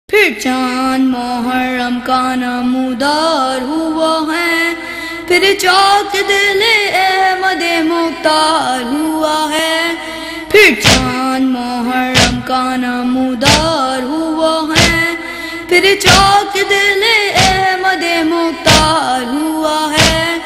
پھر چاند محرم کا نمودار ہوا ہے، پھر چاک دل احمد مختار ہوا ہے، پھر چاند محرم کا نمودار ہوا ہے، پھر چاک دل احمد مختار ہوا ہے۔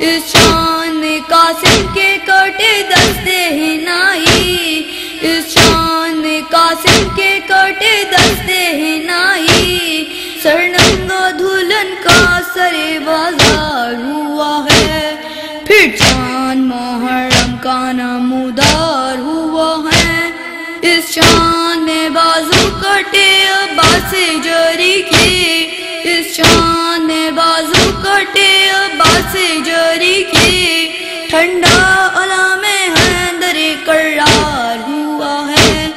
اس چاند نے قاسم کے کٹے دستے ہنائی، اس چاند نے قاسم کے کٹے دستے ہنائی، سرنگا دلہن کا سر بازار ہوا ہے، پھر چاند محرم کا نمودار ہوا ہے۔ اس چاند نے بازو کٹے عباس جری کی، اس چاند نے بازو کٹے عباس جری کی، ٹھنڈا علام حیدر کرار ہوا ہے،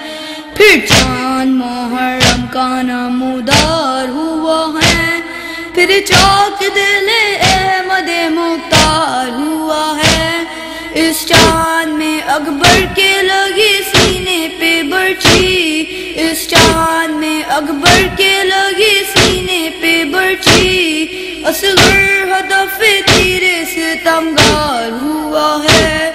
پھر چاند محرم کا نمودار ہوا ہے، پھر چاک دل احمد مختار ہوا ہے۔ اس چاند میں اکبر کے لگی سینے پہ برچھی، اس چاند میں اکبر کے لگی سینے پہ برچھی، اصغر ہدف تیر ستمگار ہوا ہے،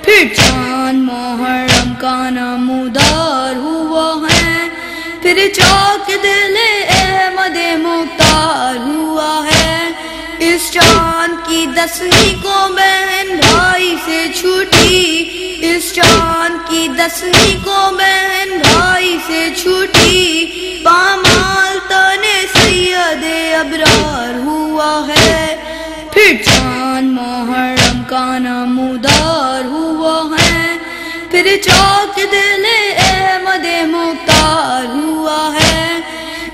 پھر چاند محرم کا نمودار ہوا ہے، پھر چاک دل احمد مختار ہوا ہے۔ اس چاند کی 10ویں کو بہن بھائی سے چھوٹی، اس چاند کی 10ویں کو بہن بھائی سے چھوٹی، پامال تن سید ابرار ہوا ہے، پھر چاند محرم کا نمودار ہوا ہے، پھر چاک دل احمد مختار ہوا ہے۔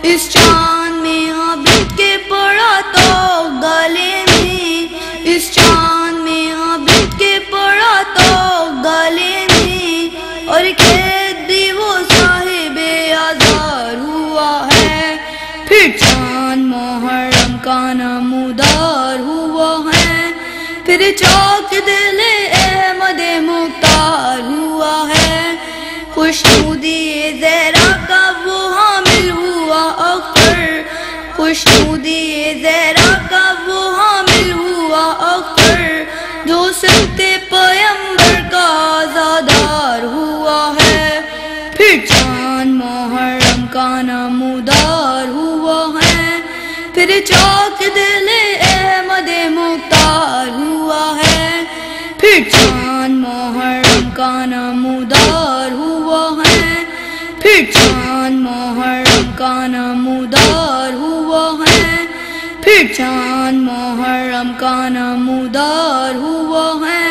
اس چاند میں عابد کے پڑا تو گلے میں، اس چاند میں عابد کے پڑا تو گلے میں، اور قید بھی وہ صاحب آزار ہوا ہے، پھر چاند محرم کا نمودار ہوا ہے، پھر چاک دل احمد مختار ہوا ہے۔ خوشنودی زہرا کا وہ حامل ہوا اختر، خوشنودی زہرا کا وہ حامل ہوا اختر، جو سنت پیمبر کا آزادار ہوا ہے، پھر چاند محرم کا نمودار ہوا ہے، پھر چاک دل احمد مختار ہوا ہے، پھر چاند محرم کا نمودار ہوا ہے، پھر چاند محرم کا نمودار ہوا ہے، پھر چاند محرم کا نمودار ہوا ہے۔